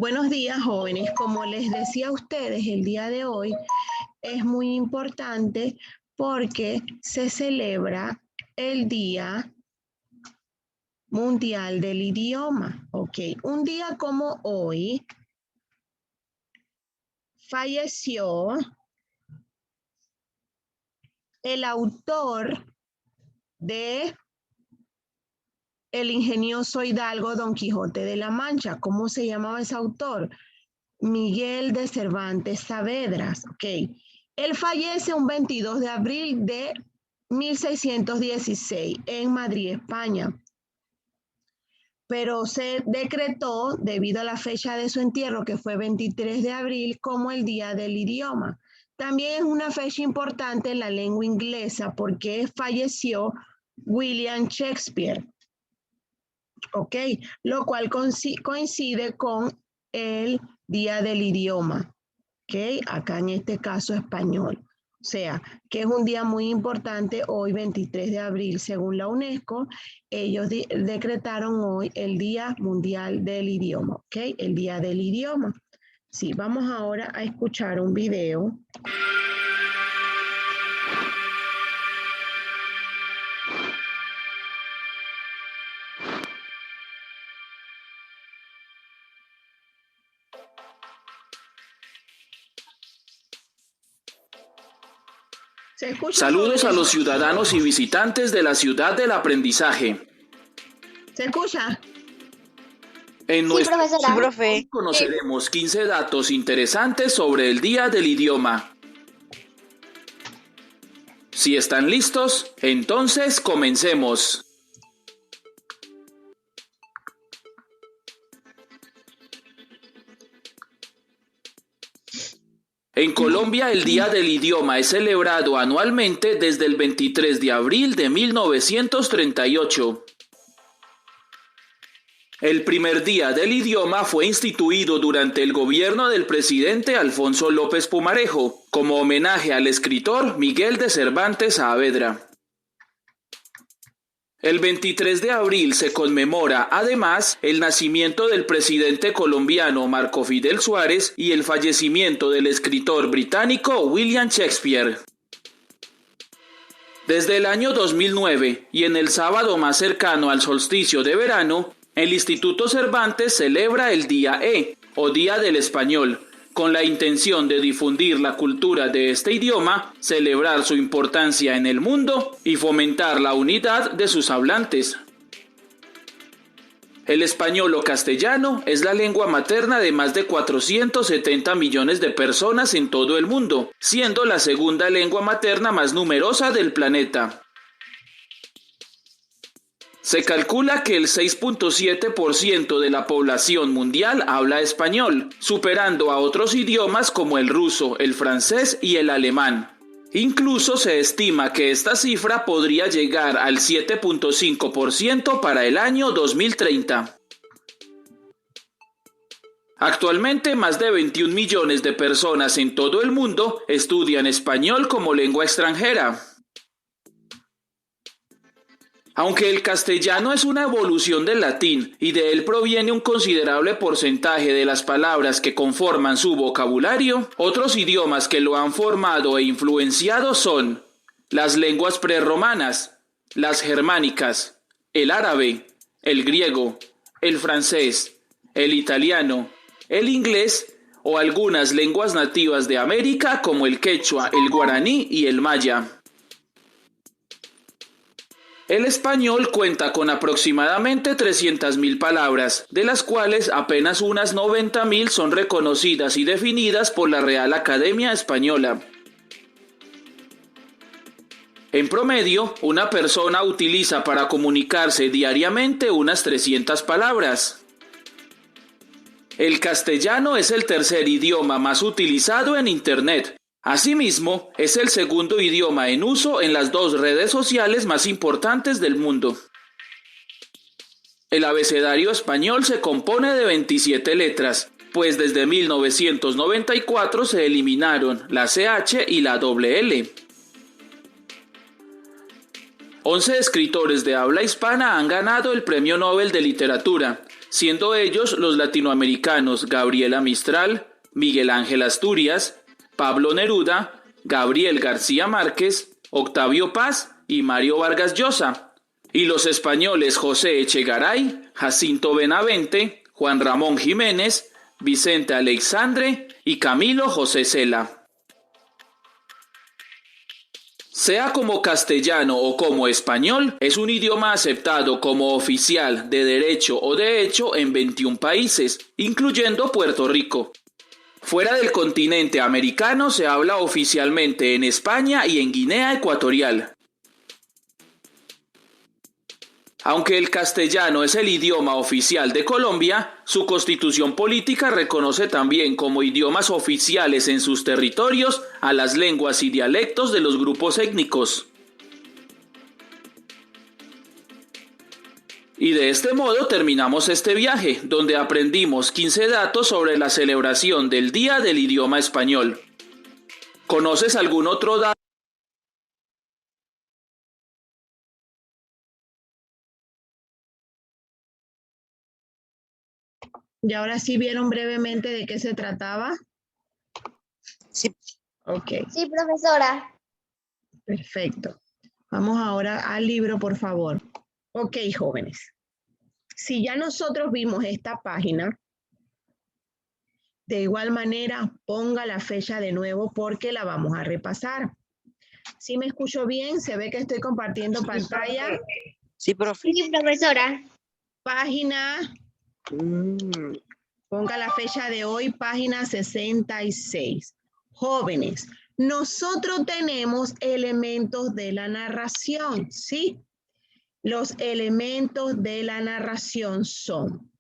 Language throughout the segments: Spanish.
Buenos días, jóvenes. Como les decía a ustedes, el día de hoy es muy importante porque se celebra el Día Mundial del Idioma. Ok, un día como hoy falleció el autor de El ingenioso Hidalgo Don Quijote de la Mancha. ¿Cómo se llamaba ese autor? Miguel de Cervantes Saavedra. Ok. Él fallece un 22 de abril de 1616 en Madrid, España. Pero se decretó, debido a la fecha de su entierro, que fue 23 de abril, como el Día del Idioma. También es una fecha importante en la lengua inglesa porque falleció William Shakespeare. Ok, lo cual coincide con el Día del Idioma, ok, acá en este caso español. O sea, que es un día muy importante hoy, 23 de abril, según la UNESCO, ellos decretaron hoy el Día Mundial del Idioma, ok, el Día del Idioma. Sí, vamos ahora a escuchar un video. Saludos a los ciudadanos y visitantes de la ciudad del aprendizaje. ¿Se escucha? En nuestro profesora. hoy conoceremos 15 datos interesantes sobre el Día del Idioma. Si están listos, entonces comencemos. En Colombia, el Día del Idioma es celebrado anualmente desde el 23 de abril de 1938. El primer Día del Idioma fue instituido durante el gobierno del presidente Alfonso López Pumarejo, como homenaje al escritor Miguel de Cervantes Saavedra. El 23 de abril se conmemora, además, el nacimiento del presidente colombiano Marco Fidel Suárez y el fallecimiento del escritor británico William Shakespeare. Desde el año 2009, y en el sábado más cercano al solsticio de verano, el Instituto Cervantes celebra el Día E, o Día del Español, con la intención de difundir la cultura de este idioma, celebrar su importancia en el mundo y fomentar la unidad de sus hablantes. El español o castellano es la lengua materna de más de 470 millones de personas en todo el mundo, siendo la segunda lengua materna más numerosa del planeta. Se calcula que el 6.7% de la población mundial habla español, superando a otros idiomas como el ruso, el francés y el alemán. Incluso se estima que esta cifra podría llegar al 7.5% para el año 2030. Actualmente, más de 21 millones de personas en todo el mundo estudian español como lengua extranjera. Aunque el castellano es una evolución del latín y de él proviene un considerable porcentaje de las palabras que conforman su vocabulario, otros idiomas que lo han formado e influenciado son las lenguas prerromanas, las germánicas, el árabe, el griego, el francés, el italiano, el inglés o algunas lenguas nativas de América como el quechua, el guaraní y el maya. El español cuenta con aproximadamente 300.000 palabras, de las cuales apenas unas 90.000 son reconocidas y definidas por la Real Academia Española. En promedio, una persona utiliza para comunicarse diariamente unas 300 palabras. El castellano es el tercer idioma más utilizado en Internet. Asimismo, es el segundo idioma en uso en las dos redes sociales más importantes del mundo. El abecedario español se compone de 27 letras, pues desde 1994 se eliminaron la CH y la L. 11 escritores de habla hispana han ganado el Premio Nobel de Literatura, siendo ellos los latinoamericanos Gabriela Mistral, Miguel Ángel Asturias, Pablo Neruda, Gabriel García Márquez, Octavio Paz y Mario Vargas Llosa, y los españoles José Echegaray, Jacinto Benavente, Juan Ramón Jiménez, Vicente Aleixandre y Camilo José Cela. Sea como castellano o como español, es un idioma aceptado como oficial de derecho o de hecho en 21 países, incluyendo Puerto Rico. Fuera del continente americano se habla oficialmente en España y en Guinea Ecuatorial. Aunque el castellano es el idioma oficial de Colombia, su constitución política reconoce también como idiomas oficiales en sus territorios a las lenguas y dialectos de los grupos étnicos. Y de este modo terminamos este viaje, donde aprendimos 15 datos sobre la celebración del Día del Idioma Español. ¿Conoces algún otro dato? ¿Y ahora sí vieron brevemente de qué se trataba? Sí. Ok. Sí, profesora. Perfecto. Vamos ahora al libro, por favor. Ok, jóvenes. Si ya nosotros vimos esta página, de igual manera, ponga la fecha de nuevo porque la vamos a repasar. ¿Sí me escucho bien? ¿Se ve que estoy compartiendo pantalla? Sí, profe. Sí, profesora. Página, ponga la fecha de hoy, página 66. Jóvenes, nosotros tenemos elementos de la narración, ¿sí? Los elementos de la narración son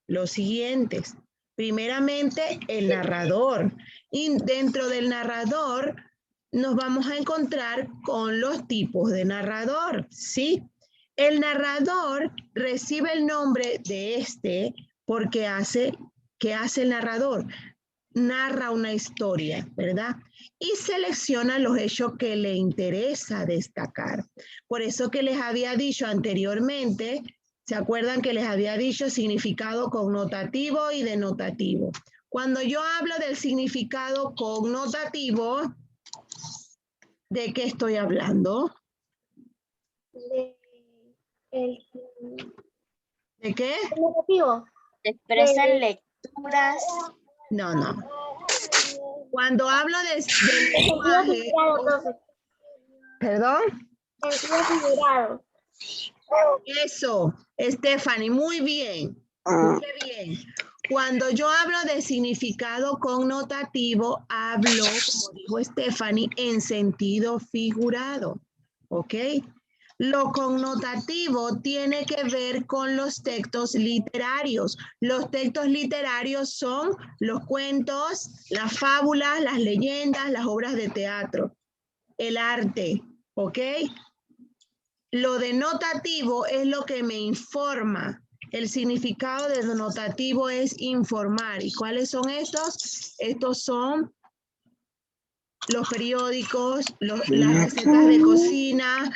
los siguientes. Primeramente, el narrador. Y dentro del narrador nos vamos a encontrar con los tipos de narrador, ¿sí? El narrador recibe el nombre de este porque ¿qué hace el narrador? Narra una historia, ¿verdad? Y selecciona los hechos que le interesa destacar. Por eso que les había dicho anteriormente, ¿se acuerdan que les había dicho significado connotativo y denotativo? Cuando yo hablo del significado connotativo, ¿de qué estoy hablando? ¿De qué? Expresan lecturas. No. Cuando hablo de lenguaje, ¿perdón? Eso, Stephanie, muy bien. Muy bien. Cuando yo hablo de significado connotativo, hablo, como dijo Stephanie, en sentido figurado. ¿Ok? Lo connotativo tiene que ver con los textos literarios. Los textos literarios son los cuentos, las fábulas, las leyendas, las obras de teatro, el arte, ¿ok? Lo denotativo es lo que me informa. El significado de denotativo es informar. ¿Y cuáles son estos? Estos son los periódicos, las recetas de cocina,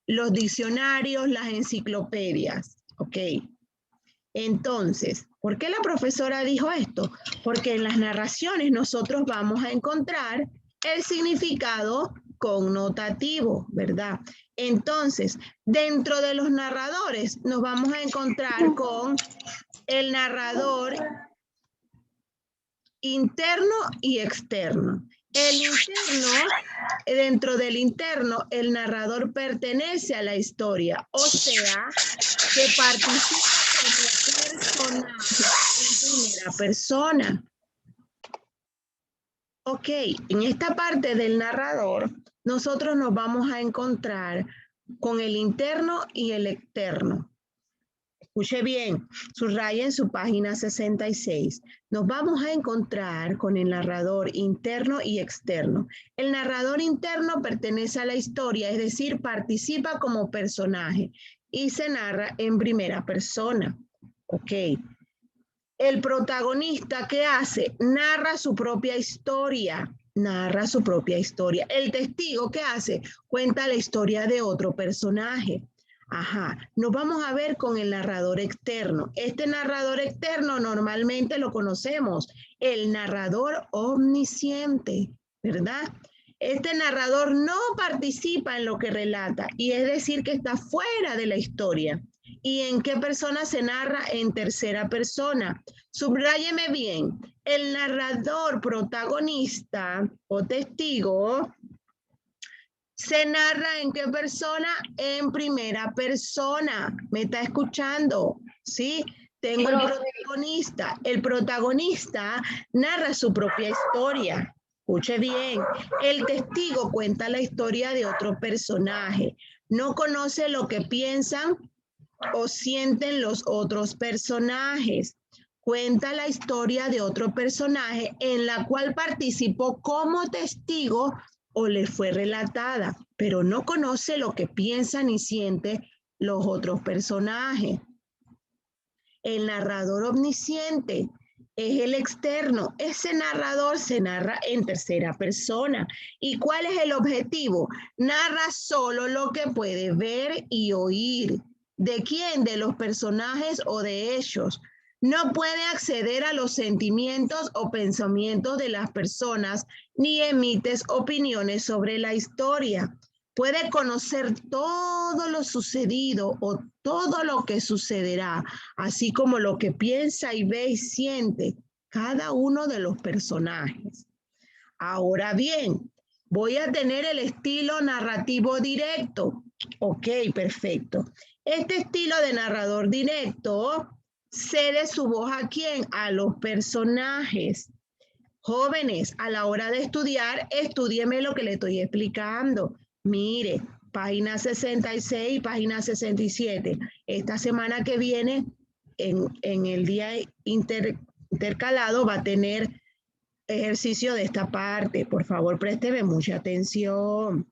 los diccionarios, las enciclopedias. Ok. Entonces, ¿por qué la profesora dijo esto? Porque en las narraciones nosotros vamos a encontrar el significado connotativo, ¿verdad? Entonces, dentro de los narradores nos vamos a encontrar con el narrador interno y externo. El interno, dentro del interno, el narrador pertenece a la historia, o sea, que participa como personaje en primera persona. Ok, en esta parte del narrador, nosotros nos vamos a encontrar con el interno y el externo. Escuche bien, subraya en su página 66. Nos vamos a encontrar con el narrador interno y externo. El narrador interno pertenece a la historia, es decir, participa como personaje y se narra en primera persona. Ok. El protagonista, ¿qué hace? Narra su propia historia. Narra su propia historia. El testigo, ¿qué hace? Cuenta la historia de otro personaje. Ajá, nos vamos a ver con el narrador externo. Este narrador externo normalmente lo conocemos, el narrador omnisciente, ¿verdad? Este narrador no participa en lo que relata y es decir que está fuera de la historia. ¿Y en qué persona se narra? En tercera persona. Subráyeme bien, el narrador protagonista o testigo se narra en qué persona? En primera persona. ¿Me está escuchando? ¿Sí? Tengo el protagonista. El protagonista narra su propia historia. Escuche bien. El testigo cuenta la historia de otro personaje. No conoce lo que piensan o sienten los otros personajes. Cuenta la historia de otro personaje en la cual participó como testigo o le fue relatada, pero no conoce lo que piensan y sienten los otros personajes. El narrador omnisciente es el externo. Ese narrador se narra en tercera persona. ¿Y cuál es el objetivo? Narra solo lo que puede ver y oír. ¿De quién? De los personajes o de ellos. No puede acceder a los sentimientos o pensamientos de las personas ni emites opiniones sobre la historia. Puede conocer todo lo sucedido o todo lo que sucederá, así como lo que piensa y ve y siente cada uno de los personajes. Ahora bien, voy a tener el estilo narrativo directo. Ok, perfecto. Este estilo de narrador directo cede su voz ¿a quién? A los personajes. Jóvenes, a la hora de estudiar, estúdieme lo que le estoy explicando. Mire, página 66 y página 67. Esta semana que viene, en el día intercalado, va a tener ejercicio de esta parte. Por favor, présteme mucha atención.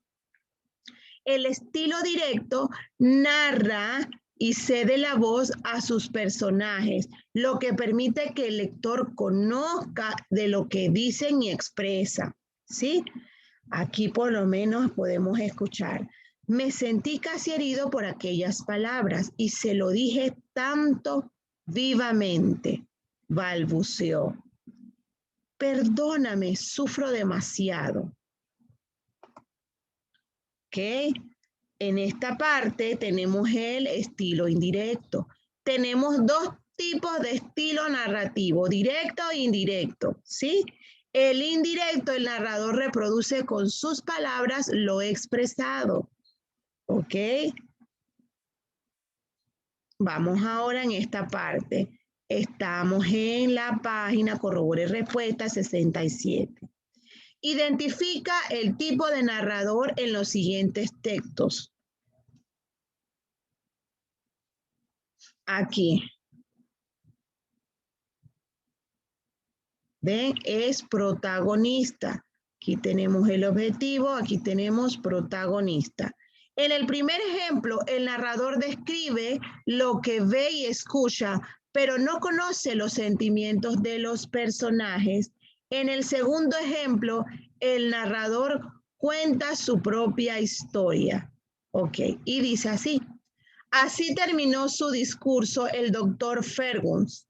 El estilo directo narra y cede la voz a sus personajes, lo que permite que el lector conozca de lo que dicen y expresan, ¿sí? Aquí por lo menos podemos escuchar. Me sentí casi herido por aquellas palabras y se lo dije tanto vivamente, balbuceó. Perdóname, sufro demasiado. ¿Ok? En esta parte tenemos el estilo indirecto. Tenemos dos tipos de estilo narrativo, directo e indirecto, ¿sí? El indirecto, el narrador reproduce con sus palabras lo expresado, ¿ok? Vamos ahora en esta parte. Estamos en la página Corrobore Respuesta 67. Identifica el tipo de narrador en los siguientes textos. Aquí. ¿Ven? Es protagonista. Aquí tenemos el objetivo, aquí tenemos protagonista. En el primer ejemplo, el narrador describe lo que ve y escucha, pero no conoce los sentimientos de los personajes. En el segundo ejemplo, el narrador cuenta su propia historia. Ok, y dice así. Así terminó su discurso el doctor Fergus.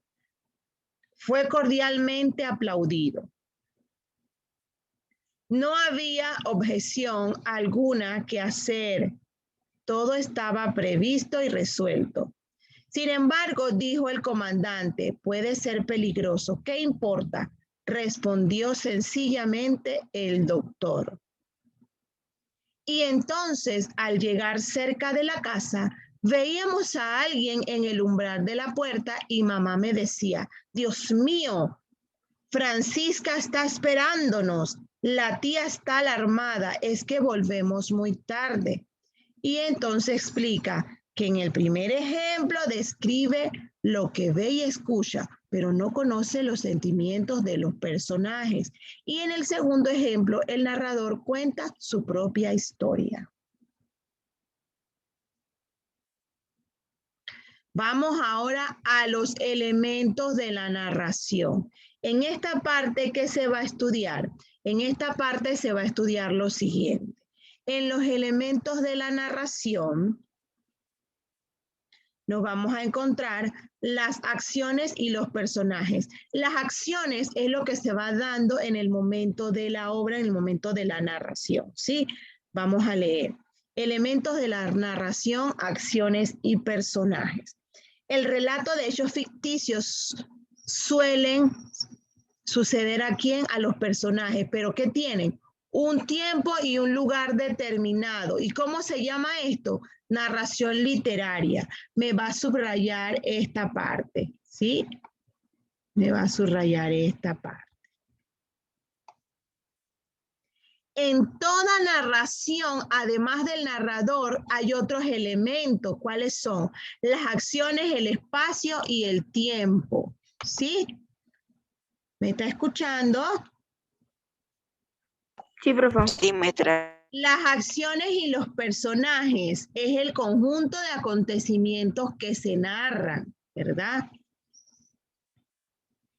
Fue cordialmente aplaudido. No había objeción alguna que hacer. Todo estaba previsto y resuelto. Sin embargo, dijo el comandante, puede ser peligroso. ¿Qué importa? Respondió sencillamente el doctor. Y entonces, al llegar cerca de la casa, veíamos a alguien en el umbral de la puerta y mamá me decía, Dios mío, Francisca está esperándonos. La tía está alarmada, es que volvemos muy tarde. Y entonces explica que en el primer ejemplo describe lo que ve y escucha, pero no conoce los sentimientos de los personajes. Y en el segundo ejemplo, el narrador cuenta su propia historia. Vamos ahora a los elementos de la narración. En esta parte, ¿qué se va a estudiar? En esta parte se va a estudiar lo siguiente. En los elementos de la narración, nos vamos a encontrar las acciones y los personajes. Las acciones es lo que se va dando en el momento de la obra, en el momento de la narración, ¿sí? Vamos a leer. Elementos de la narración, acciones y personajes. El relato de hechos ficticios suelen suceder a quién, a los personajes, pero ¿qué tienen? Un tiempo y un lugar determinado. ¿Y cómo se llama esto? Narración literaria. Me va a subrayar esta parte, ¿sí? Me va a subrayar esta parte. En toda narración, además del narrador, hay otros elementos. ¿Cuáles son? Las acciones, el espacio y el tiempo, ¿sí? ¿Me está escuchando? Sí, profe. Sí, maestra. Las acciones y los personajes es el conjunto de acontecimientos que se narran, ¿verdad?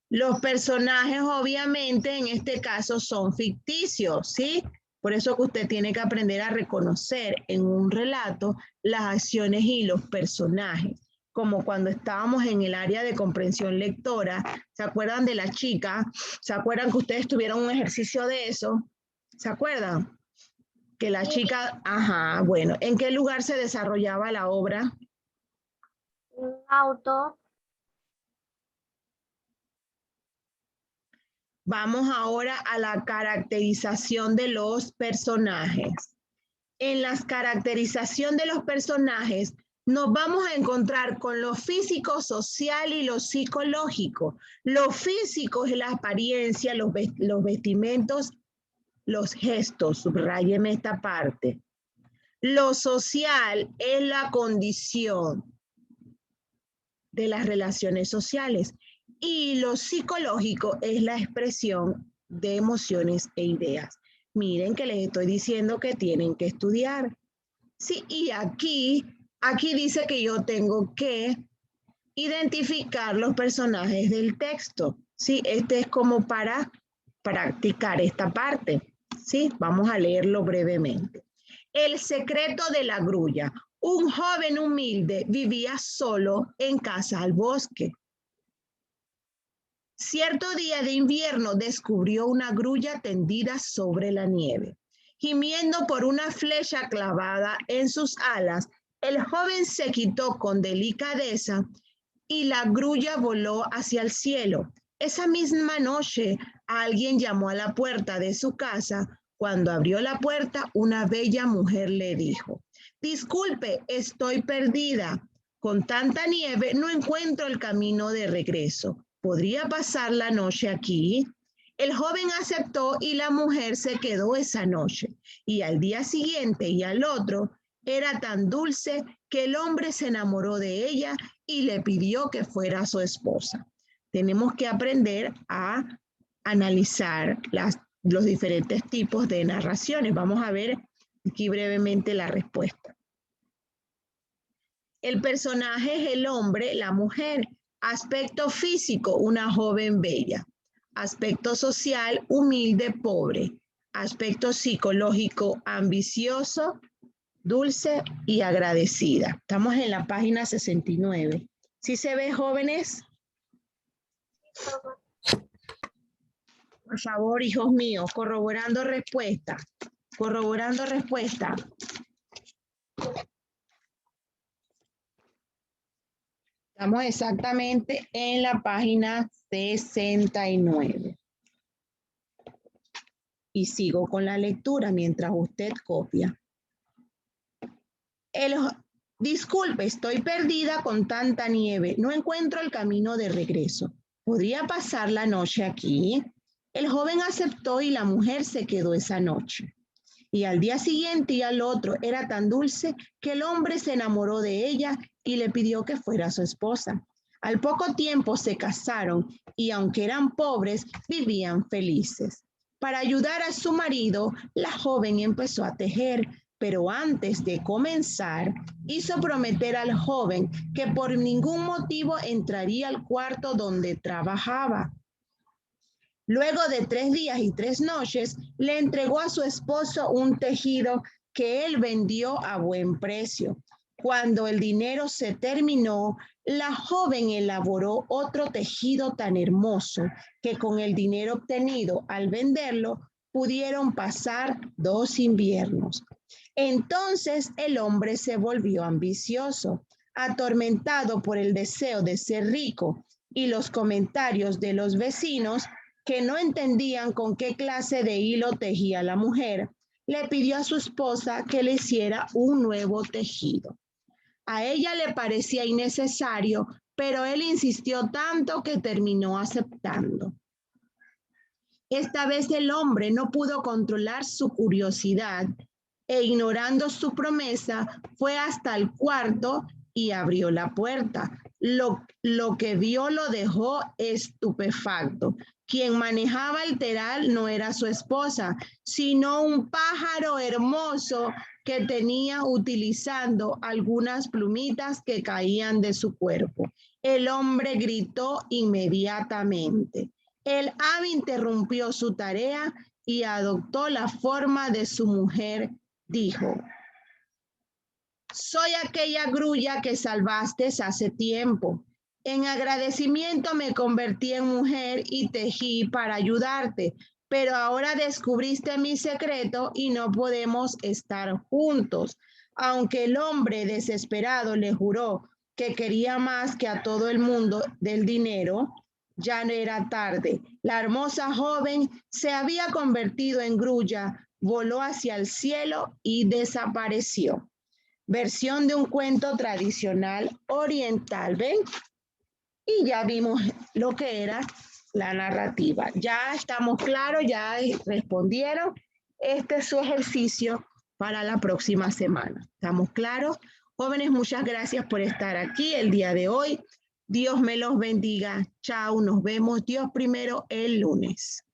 Los personajes, obviamente, en este caso son ficticios, ¿sí? Por eso que usted tiene que aprender a reconocer en un relato las acciones y los personajes. Como cuando estábamos en el área de comprensión lectora, ¿se acuerdan de la chica? ¿Se acuerdan que ustedes tuvieron un ejercicio de eso? ¿Se acuerdan? Que la chica, ajá, bueno, ¿en qué lugar se desarrollaba la obra? Un auto. Vamos ahora a la caracterización de los personajes. En la caracterización de los personajes nos vamos a encontrar con lo físico, social y lo psicológico. Lo físico es la apariencia, los vestimentos, los gestos, subráyeme esta parte. Lo social es la condición de las relaciones sociales y lo psicológico es la expresión de emociones e ideas. Miren que les estoy diciendo que tienen que estudiar. Sí, y aquí dice que yo tengo que identificar los personajes del texto. Sí, este es como para practicar esta parte. Sí, vamos a leerlo brevemente. El secreto de la grulla. Un joven humilde vivía solo en casa al bosque. Cierto día de invierno descubrió una grulla tendida sobre la nieve. Gimiendo por una flecha clavada en sus alas, el joven se quitó con delicadeza y la grulla voló hacia el cielo. Esa misma noche, alguien llamó a la puerta de su casa. Cuando abrió la puerta, una bella mujer le dijo: «Disculpe, estoy perdida. Con tanta nieve no encuentro el camino de regreso. ¿Podría pasar la noche aquí?». El joven aceptó y la mujer se quedó esa noche. Y al día siguiente y al otro, era tan dulce que el hombre se enamoró de ella y le pidió que fuera su esposa. Tenemos que aprender a analizar los diferentes tipos de narraciones. Vamos a ver aquí brevemente la respuesta. El personaje es el hombre, la mujer. Aspecto físico, una joven bella. Aspecto social, humilde, pobre. Aspecto psicológico, ambicioso, dulce y agradecida. Estamos en la página 69. ¿Sí se ve, jóvenes? Por favor, hijos míos, corroborando respuesta. Corroborando respuesta. Estamos exactamente en la página 69. Y sigo con la lectura mientras usted copia. Disculpe, estoy perdida con tanta nieve. No encuentro el camino de regreso. ¿Podría pasar la noche aquí? El joven aceptó y la mujer se quedó esa noche. Y al día siguiente y al otro era tan dulce que el hombre se enamoró de ella y le pidió que fuera su esposa. Al poco tiempo se casaron y aunque eran pobres, vivían felices. Para ayudar a su marido, la joven empezó a tejer, pero antes de comenzar, hizo prometer al joven que por ningún motivo entraría al cuarto donde trabajaba. Luego de 3 días y 3 noches, le entregó a su esposo un tejido que él vendió a buen precio. Cuando el dinero se terminó, la joven elaboró otro tejido tan hermoso que con el dinero obtenido al venderlo pudieron pasar 2 inviernos. Entonces el hombre se volvió ambicioso, atormentado por el deseo de ser rico y los comentarios de los vecinos que no entendían con qué clase de hilo tejía la mujer. Le pidió a su esposa que le hiciera un nuevo tejido. A ella le parecía innecesario, pero él insistió tanto que terminó aceptando. Esta vez el hombre no pudo controlar su curiosidad e ignorando su promesa fue hasta el cuarto y abrió la puerta. Lo que vio lo dejó estupefacto. Quien manejaba el telar no era su esposa, sino un pájaro hermoso que tenía utilizando algunas plumitas que caían de su cuerpo. El hombre gritó inmediatamente. El ave interrumpió su tarea y adoptó la forma de su mujer. Dijo: soy aquella grulla que salvaste hace tiempo. En agradecimiento me convertí en mujer y tejí para ayudarte, pero ahora descubriste mi secreto y no podemos estar juntos. Aunque el hombre desesperado le juró que quería más que a todo el mundo del dinero, ya no era tarde. La hermosa joven se había convertido en grulla, voló hacia el cielo y desapareció. Versión de un cuento tradicional oriental, ¿ven? Y ya vimos lo que era la narrativa. Ya estamos claros, ya respondieron. Este es su ejercicio para la próxima semana. ¿Estamos claros? Jóvenes, muchas gracias por estar aquí el día de hoy. Dios me los bendiga. Chao, nos vemos Dios primero el lunes.